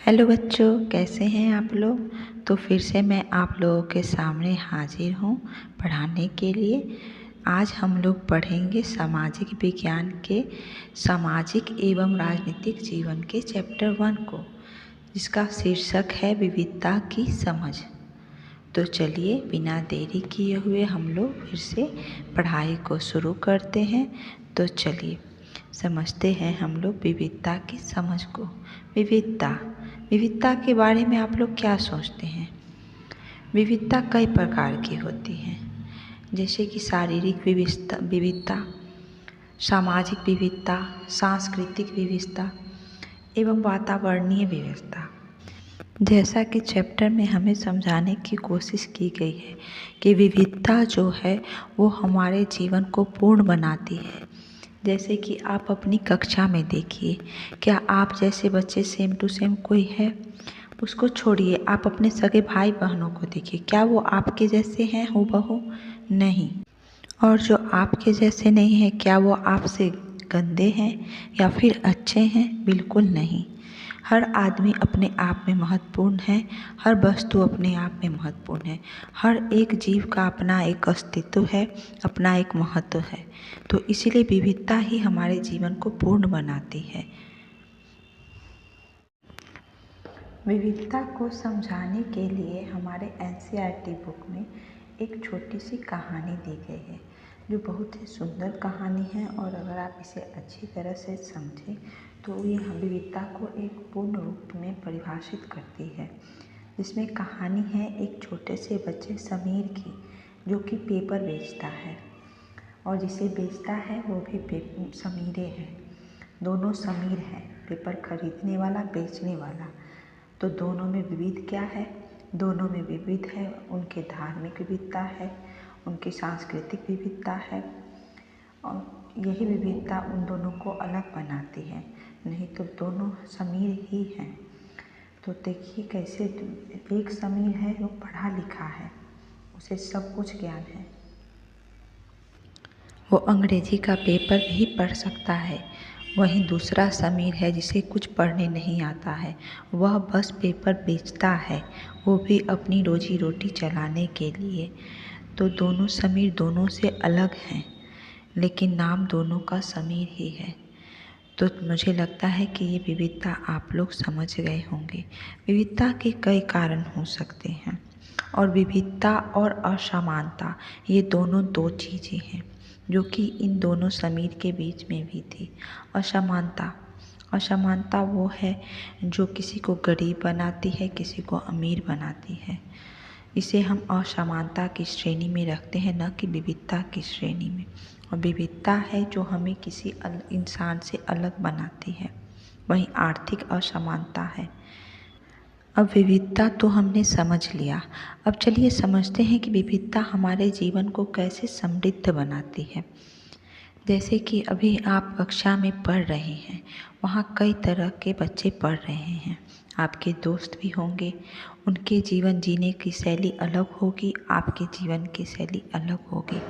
Hello बच्चों, कैसे हैं आप लोग। तो फिर से मैं आप लोगों के सामने हाजिर हूँ पढ़ाने के लिए। आज हम लोग पढ़ेंगे सामाजिक विज्ञान के सामाजिक एवं राजनीतिक जीवन के चैप्टर 1 को, जिसका शीर्षक है विविधता की समझ। तो चलिए बिना देरी किए हुए हम लोग फिर से पढ़ाई को शुरू करते हैं। तो चलिए समझते हैं हम लोग विविधता की समझ को। विविधता के बारे में आप लोग क्या सोचते हैं। विविधता कई प्रकार की होती है, जैसे कि शारीरिक विविधता, सामाजिक विविधता, सांस्कृतिक विविधता एवं वातावरणीय विविधता। जैसा कि चैप्टर में हमें समझाने की कोशिश की गई है कि विविधता जो है वो हमारे जीवन को पूर्ण बनाती है। जैसे कि आप अपनी कक्षा में देखिए, क्या आप जैसे बच्चे सेम टू सेम कोई है। उसको छोड़िए, आप अपने सगे भाई बहनों को देखिए, क्या वो आपके जैसे हैं हूबहू। नहीं। और जो आपके जैसे नहीं है, क्या वो आपसे गंदे हैं या फिर अच्छे हैं। बिल्कुल नहीं। हर आदमी अपने आप में महत्वपूर्ण है, हर वस्तु अपने आप में महत्वपूर्ण है, हर एक जीव का अपना एक अस्तित्व है, अपना एक महत्व है। तो इसीलिए विविधता ही हमारे जीवन को पूर्ण बनाती है। विविधता को समझाने के लिए हमारे एनसीईआरटी बुक में एक छोटी सी कहानी दी गई है, जो बहुत ही सुंदर कहानी है। और अगर आप इसे अच्छी तरह से समझें तो ये विविधता को एक पूर्ण रूप में परिभाषित करती है। जिसमें कहानी है एक छोटे से बच्चे समीर की, जो कि पेपर बेचता है, और जिसे बेचता है वो भी समीरे है। दोनों समीर हैं, पेपर खरीदने वाला, बेचने वाला। तो दोनों में विविध क्या है। दोनों में विविध है उनके धार्मिक विविधता है, उनकी सांस्कृतिक विविधता है, और यही विविधता उन दोनों को अलग बनाती है। नहीं तो दोनों समीर ही हैं। तो देखिए कैसे एक समीर है वो पढ़ा लिखा है, उसे सब कुछ ज्ञान है, वो अंग्रेजी का पेपर भी पढ़ सकता है। वहीं दूसरा समीर है जिसे कुछ पढ़ने नहीं आता है, वह बस पेपर बेचता है, वो भी अपनी रोजी रोटी चलाने के लिए। तो दोनों समीर दोनों से अलग हैं, लेकिन नाम दोनों का समीर ही है। तो मुझे लगता है कि ये विविधता आप लोग समझ गए होंगे। विविधता के कई कारण हो सकते हैं, और विविधता और असमानता ये दोनों दो चीज़ें हैं जो कि इन दोनों समीर के बीच में भी थी। असमानता वो है जो किसी को गरीब बनाती है, किसी को अमीर बनाती है। इसे हम असमानता की श्रेणी में रखते हैं, न कि विविधता की श्रेणी में। और विविधता है जो हमें किसी इंसान से अलग बनाती है। वहीं आर्थिक असमानता है। अब विविधता तो हमने समझ लिया, अब चलिए समझते हैं कि विविधता हमारे जीवन को कैसे समृद्ध बनाती है। जैसे कि अभी आप कक्षा में पढ़ रहे हैं, वहाँ कई तरह के बच्चे पढ़ रहे हैं, आपके दोस्त भी होंगे। उनके जीवन जीने की शैली अलग होगी, आपके जीवन की शैली अलग होगी।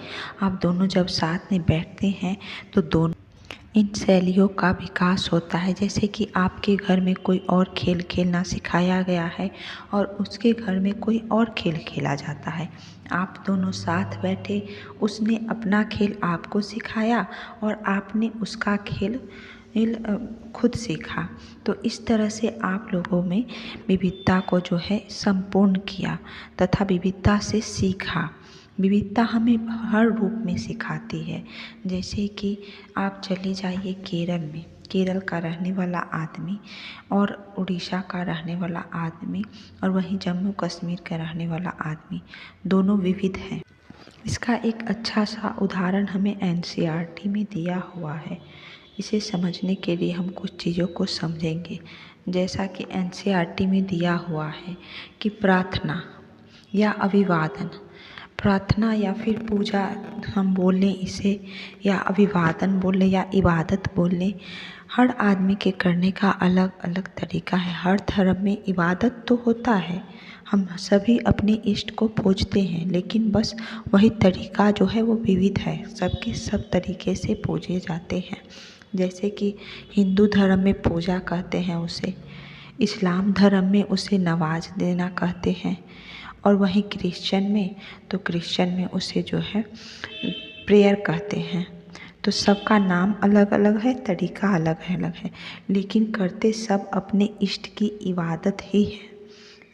आप दोनों जब साथ में बैठते हैं तो दोनों इन शैलियों का विकास होता है। जैसे कि आपके घर में कोई और खेल खेलना सिखाया गया है और उसके घर में कोई और खेल खेला जाता है। आप दोनों साथ बैठे, उसने अपना खेल आपको सिखाया और आपने उसका खेल खुद सीखा। तो इस तरह से आप लोगों में विविधता को जो है संपूर्ण किया तथा विविधता से सीखा। विविधता हमें हर रूप में सिखाती है। जैसे कि आप चले जाइए केरल में, केरल का रहने वाला आदमी और उड़ीसा का रहने वाला आदमी और वहीं जम्मू कश्मीर का रहने वाला आदमी, दोनों विविध हैं। इसका एक अच्छा सा उदाहरण हमें एनसीईआरटी में दिया हुआ है। इसे समझने के लिए हम कुछ चीज़ों को समझेंगे। जैसा कि एनसीईआरटी में दिया हुआ है कि प्रार्थना या अभिवादन, प्रार्थना या फिर पूजा हम बोल लें इसे, या अभिवादन बोल लें या इबादत बोल लें, हर आदमी के करने का अलग अलग तरीका है। हर धर्म में इबादत तो होता है, हम सभी अपने इष्ट को पूजते हैं, लेकिन बस वही तरीका जो है वो विविध है, सबके सब तरीके से पूजे जाते हैं। जैसे कि हिंदू धर्म में पूजा कहते हैं उसे, इस्लाम धर्म में उसे नवाज देना कहते हैं, और वहीं क्रिश्चियन में तो क्रिश्चियन में उसे जो है प्रेयर कहते हैं। तो सबका नाम अलग अलग है, तरीका अलग अलग है, लेकिन करते सब अपने इष्ट की इबादत ही है,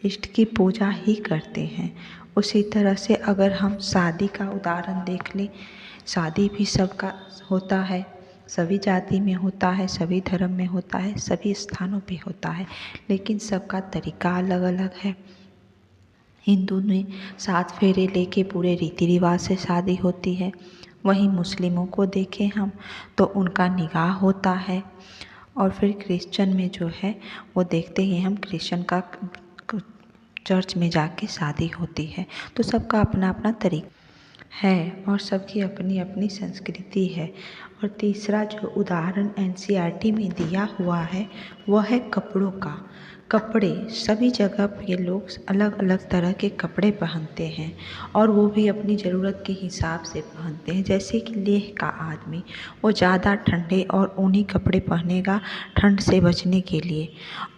इष्ट की पूजा ही करते हैं। उसी तरह से अगर हम शादी का उदाहरण देख लें, शादी भी सबका होता है, सभी जाति में होता है, सभी धर्म में होता है, सभी स्थानों पे होता है, लेकिन सबका तरीका अलग अलग है। हिंदू में 7 फेरे लेके पूरे रीति रिवाज से शादी होती है, वहीं मुस्लिमों को देखें हम तो उनका निकाह होता है, और फिर क्रिश्चियन में जो है वो देखते ही हम क्रिश्चियन का चर्च में जाके शादी होती है। तो सबका अपना अपना तरीका है और सबकी अपनी अपनी संस्कृति है। और तीसरा जो उदाहरण एनसीईआरटी में दिया हुआ है वह है कपड़ों का। कपड़े सभी जगह पे लोग अलग अलग तरह के कपड़े पहनते हैं, और वो भी अपनी ज़रूरत के हिसाब से पहनते हैं। जैसे कि लेह का आदमी वो ज़्यादा ठंडे और ऊनी कपड़े पहनेगा ठंड से बचने के लिए,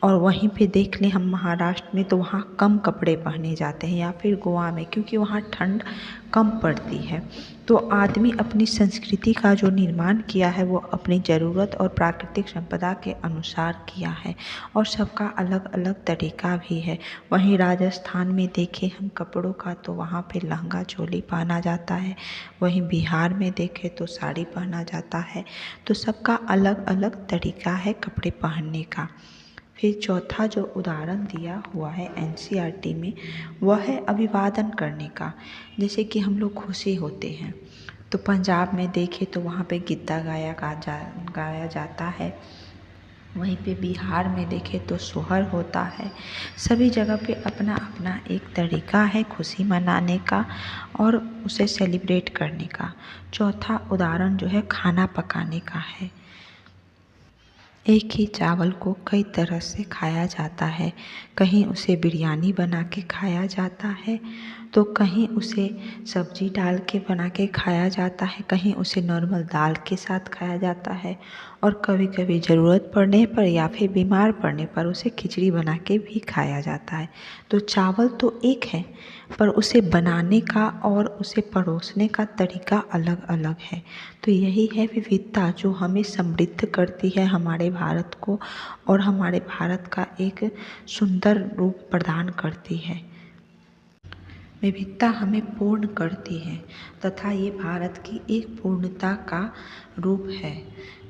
और वहीं पे देख लें हम महाराष्ट्र में तो वहाँ कम कपड़े पहने जाते हैं, या फिर गोवा में क्योंकि वहाँ ठंड कम पड़ती है। तो आदमी अपनी संस्कृति का जो निर्माण किया है वो अपनी ज़रूरत और प्राकृतिक संपदा के अनुसार किया है, और सबका अलग अलग तरीका भी है। वहीं राजस्थान में देखें हम कपड़ों का तो वहाँ पे लहंगा चोली पहना जाता है, वहीं बिहार में देखें तो साड़ी पहना जाता है। तो सबका अलग अलग तरीका है कपड़े पहनने का। फिर चौथा जो उदाहरण दिया हुआ है एनसीईआरटी में वह है अभिवादन करने का। जैसे कि हम लोग खुशी होते हैं तो पंजाब में देखें तो वहाँ पे गिद्दा गाया जाता है, वहीं पे बिहार में देखें तो सोहर होता है। सभी जगह पे अपना अपना एक तरीका है खुशी मनाने का और उसे सेलिब्रेट करने का। चौथा उदाहरण जो है खाना पकाने का है। एक ही चावल को कई तरह से खाया जाता है, कहीं उसे बिरयानी बना के खाया जाता है, तो कहीं उसे सब्जी डाल के बना के खाया जाता है, कहीं उसे नॉर्मल दाल के साथ खाया जाता है, और कभी कभी ज़रूरत पड़ने पर या फिर बीमार पड़ने पर उसे खिचड़ी बना के भी खाया जाता है। तो चावल तो एक है पर उसे बनाने का और उसे परोसने का तरीका अलग अलग है। तो यही है विविधता जो हमें समृद्ध करती है हमारे भारत को, और हमारे भारत का एक सुंदर रूप प्रदान करती है। विविधता हमें पूर्ण करती है तथा ये भारत की एक पूर्णता का रूप है।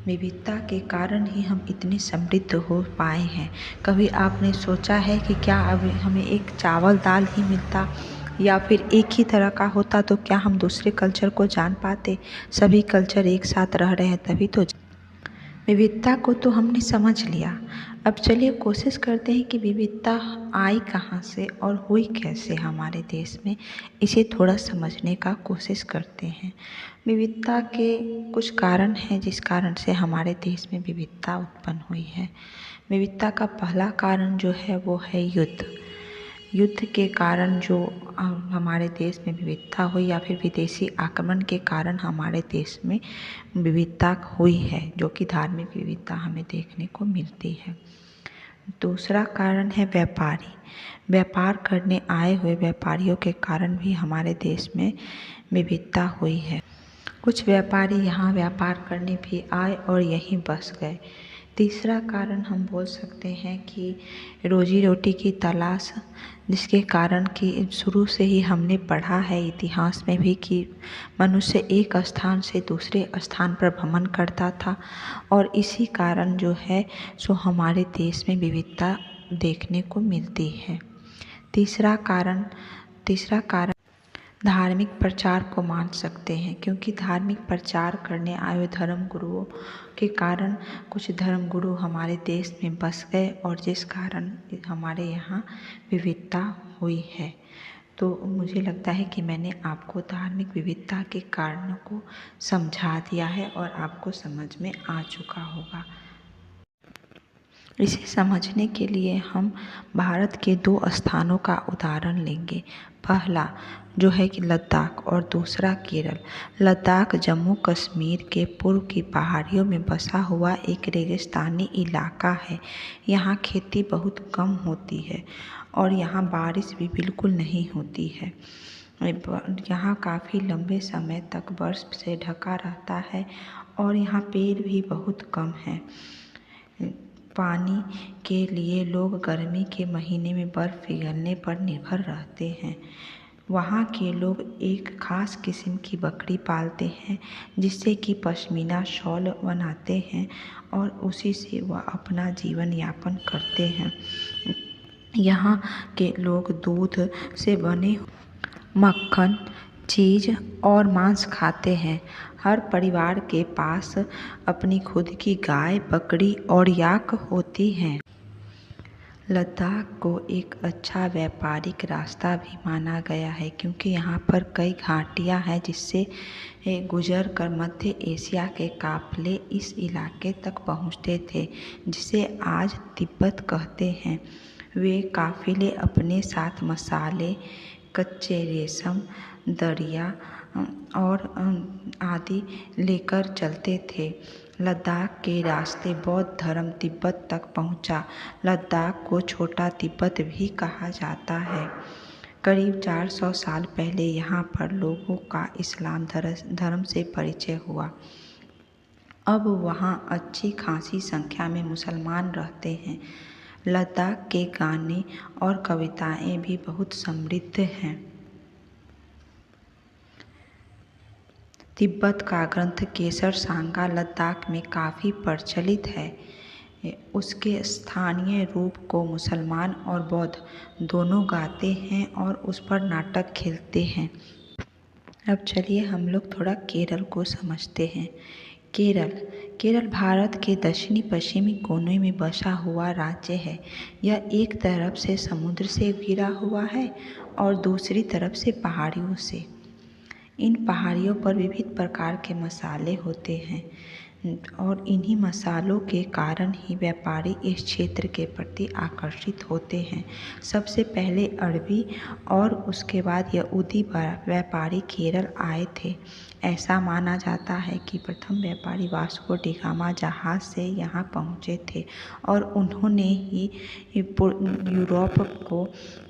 विविधता के कारण ही हम इतने समृद्ध हो पाए हैं। कभी आपने सोचा है कि क्या अब हमें एक चावल दाल ही मिलता या फिर एक ही तरह का होता तो क्या हम दूसरे कल्चर को जान पाते? सभी कल्चर एक साथ रह रहे हैं तभी तो। विविधता को तो हमने समझ लिया, अब चलिए कोशिश करते हैं कि विविधता आई कहाँ से और हुई कैसे हमारे देश में, इसे थोड़ा समझने का कोशिश करते हैं। विविधता के कुछ कारण हैं जिस कारण से हमारे देश में विविधता उत्पन्न हुई है। विविधता का पहला कारण जो है वो है युद्ध। युद्ध के कारण जो हमारे देश में विविधता हुई या फिर विदेशी आक्रमण के कारण हमारे देश में विविधता हुई है, जो कि धार्मिक विविधता हमें देखने को मिलती है। दूसरा कारण है व्यापारी। व्यापार करने आए हुए व्यापारियों के कारण भी हमारे देश में विविधता हुई है। कुछ व्यापारी यहाँ व्यापार करने भी आए और यहीं बस गए। तीसरा कारण हम बोल सकते हैं कि रोजी रोटी की तलाश, जिसके कारण कि शुरू से ही हमने पढ़ा है इतिहास में भी कि मनुष्य एक स्थान से दूसरे स्थान पर भ्रमण करता था, और इसी कारण जो है सो हमारे देश में विविधता देखने को मिलती है। तीसरा कारण धार्मिक प्रचार को मान सकते हैं, क्योंकि धार्मिक प्रचार करने आए हुए धर्म गुरुओं के कारण कुछ धर्म गुरु हमारे देश में बस गए, और जिस कारण हमारे यहाँ विविधता हुई है। तो मुझे लगता है कि मैंने आपको धार्मिक विविधता के कारणों को समझा दिया है और आपको समझ में आ चुका होगा। इसे समझने के लिए हम भारत के 2 स्थानों का उदाहरण लेंगे। पहला जो है कि लद्दाख और दूसरा केरल। लद्दाख जम्मू कश्मीर के पूर्व की पहाड़ियों में बसा हुआ एक रेगिस्तानी इलाका है। यहाँ खेती बहुत कम होती है और यहाँ बारिश भी बिल्कुल नहीं होती है। यहाँ काफ़ी लंबे समय तक बर्फ़ से ढका रहता है और यहाँ पेड़ भी बहुत कम हैं। पानी के लिए लोग गर्मी के महीने में बर्फ़ पिघलने पर निर्भर रहते हैं। वहाँ के लोग एक ख़ास किस्म की बकरी पालते हैं जिससे कि पश्मीना शॉल बनाते हैं और उसी से वह अपना जीवन यापन करते हैं। यहाँ के लोग दूध से बने मक्खन, चीज़ और मांस खाते हैं। हर परिवार के पास अपनी खुद की गाय, बकरी और याक होती हैं। लद्दाख को एक अच्छा व्यापारिक रास्ता भी माना गया है क्योंकि यहाँ पर कई घाटियाँ हैं जिससे गुजर कर मध्य एशिया के काफ़िले इस इलाके तक पहुँचते थे, जिसे आज तिब्बत कहते हैं। वे काफ़िले अपने साथ मसाले, कच्चे रेशम, दरिया और आदि लेकर चलते थे। लद्दाख के रास्ते बौद्ध धर्म तिब्बत तक पहुंचा। लद्दाख को छोटा तिब्बत भी कहा जाता है। करीब 400 साल पहले यहाँ पर लोगों का इस्लाम धर्म से परिचय हुआ। अब वहाँ अच्छी खासी संख्या में मुसलमान रहते हैं। लद्दाख के गाने और कविताएं भी बहुत समृद्ध हैं। तिब्बत का ग्रंथ केसर सांगा लद्दाख में काफ़ी प्रचलित है। उसके स्थानीय रूप को मुसलमान और बौद्ध दोनों गाते हैं और उस पर नाटक खेलते हैं। अब चलिए हम लोग थोड़ा केरल को समझते हैं। केरल भारत के दक्षिणी पश्चिमी कोने में बसा हुआ राज्य है। यह एक तरफ से समुद्र से घिरा हुआ है और दूसरी तरफ से पहाड़ियों से। इन पहाड़ियों पर विविध प्रकार के मसाले होते हैं और इन्हीं मसालों के कारण ही व्यापारी इस क्षेत्र के प्रति आकर्षित होते हैं। सबसे पहले अरबी और उसके बाद यहूदी व्यापारी केरल आए थे। ऐसा माना जाता है कि प्रथम व्यापारी वास्को डी गामा जहाज़ से यहाँ पहुँचे थे और उन्होंने ही यूरोप को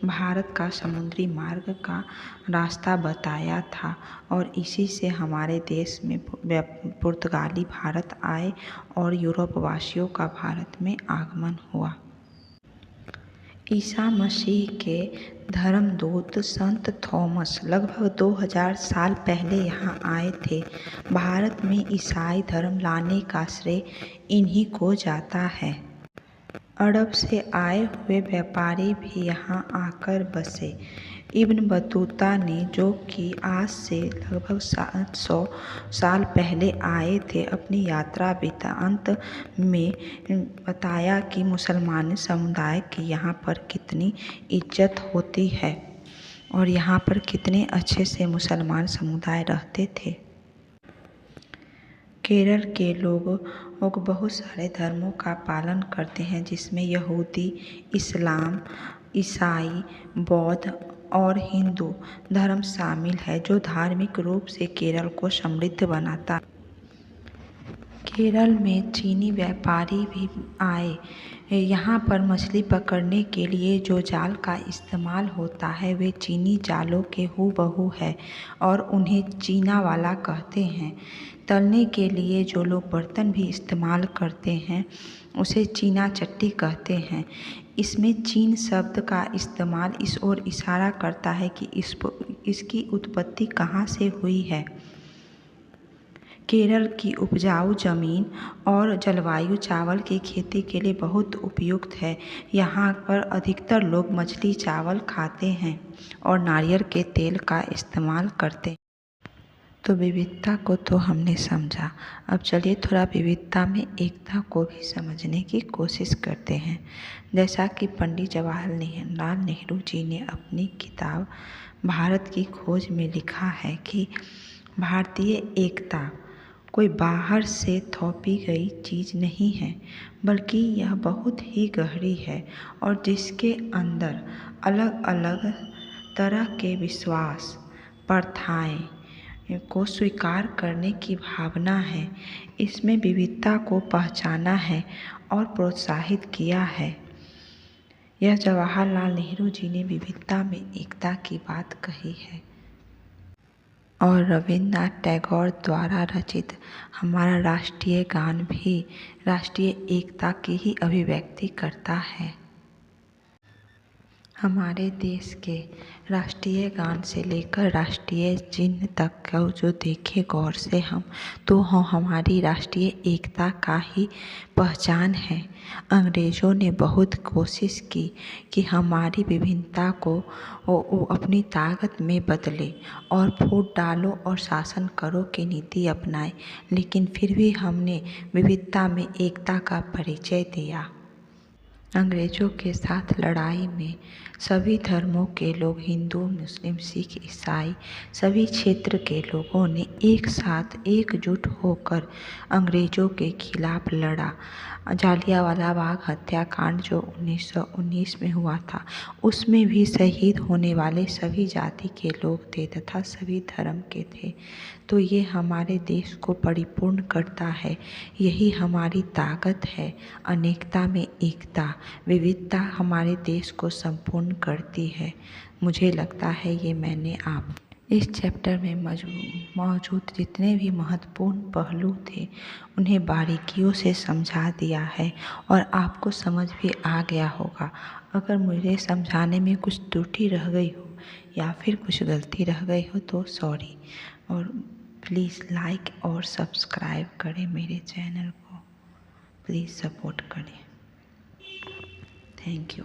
भारत का समुद्री मार्ग का रास्ता बताया था और इसी से हमारे देश में पुर्तगाली भारत आए और यूरोप वासियों का भारत में आगमन हुआ। ईसा मसीह के धर्मदूत संत थॉमस लगभग 2000 साल पहले यहाँ आए थे। भारत में ईसाई धर्म लाने का श्रेय इन्हीं को जाता है। अरब से आए हुए व्यापारी भी यहाँ आकर बसे। इब्न बतूता ने, जो कि आज से लगभग 700 साल पहले आए थे, अपनी यात्रा वृत्तांत में बताया कि मुसलमान समुदाय की यहाँ पर कितनी इज्जत होती है और यहाँ पर कितने अच्छे से मुसलमान समुदाय रहते थे। केरल के लोग बहुत सारे धर्मों का पालन करते हैं जिसमें यहूदी, इस्लाम, ईसाई, बौद्ध और हिंदू धर्म शामिल है, जो धार्मिक रूप से केरल को समृद्ध बनाता है। केरल में चीनी व्यापारी भी आए। यहाँ पर मछली पकड़ने के लिए जो जाल का इस्तेमाल होता है वे चीनी जालों के हूबहू है और उन्हें चीना वाला कहते हैं। तलने के लिए जो लोग बर्तन भी इस्तेमाल करते हैं उसे चीना चट्टी कहते हैं। इसमें चीन शब्द का इस्तेमाल इस ओर इशारा करता है कि इसकी उत्पत्ति कहाँ से हुई है। केरल की उपजाऊ जमीन और जलवायु चावल की खेती के लिए बहुत उपयुक्त है। यहाँ पर अधिकतर लोग मछली चावल खाते हैं और नारियल के तेल का इस्तेमाल करते हैं। तो विविधता को तो हमने समझा, अब चलिए थोड़ा विविधता में एकता को भी समझने की कोशिश करते हैं। जैसा कि पंडित जवाहरलाल नेहरू जी ने अपनी किताब भारत की खोज में लिखा है कि भारतीय एकता कोई बाहर से थोपी गई चीज़ नहीं है, बल्कि यह बहुत ही गहरी है और जिसके अंदर अलग अलग तरह के विश्वास, प्रथाएं को स्वीकार करने की भावना है। इसमें विविधता को पहचाना है और प्रोत्साहित किया है। यह जवाहरलाल नेहरू जी ने विविधता में एकता की बात कही है और रवींद्रनाथ टैगोर द्वारा रचित हमारा राष्ट्रीय गान भी राष्ट्रीय एकता की ही अभिव्यक्ति करता है। हमारे देश के राष्ट्रीय गान से लेकर राष्ट्रीय चिन्ह तक को जो देखें गौर से हम, तो हमारी राष्ट्रीय एकता का ही पहचान है। अंग्रेज़ों ने बहुत कोशिश की कि हमारी विभिन्नता को वो अपनी ताकत में बदले और फूट डालो और शासन करो की नीति अपनाए, लेकिन फिर भी हमने विविधता में एकता का परिचय दिया। अंग्रेज़ों के साथ लड़ाई में सभी धर्मों के लोग, हिंदू, मुस्लिम, सिख, ईसाई, सभी क्षेत्र के लोगों ने एक साथ एकजुट होकर अंग्रेज़ों के खिलाफ लड़ा। जालियांवाला बाग हत्याकांड जो 1919 में हुआ था, उसमें भी शहीद होने वाले सभी जाति के लोग थे तथा सभी धर्म के थे। तो ये हमारे देश को परिपूर्ण करता है। यही हमारी ताकत है। अनेकता में एकता, विविधता हमारे देश को संपूर्ण करती है। मुझे लगता है ये मैंने आप इस चैप्टर में मौजूद जितने भी महत्वपूर्ण पहलू थे उन्हें बारीकियों से समझा दिया है और आपको समझ भी आ गया होगा। अगर मुझे समझाने में कुछ त्रुटि रह गई हो या फिर कुछ गलती रह गई हो तो सॉरी, और प्लीज़ लाइक और सब्सक्राइब करें मेरे चैनल को, प्लीज़ सपोर्ट करें। Thank you.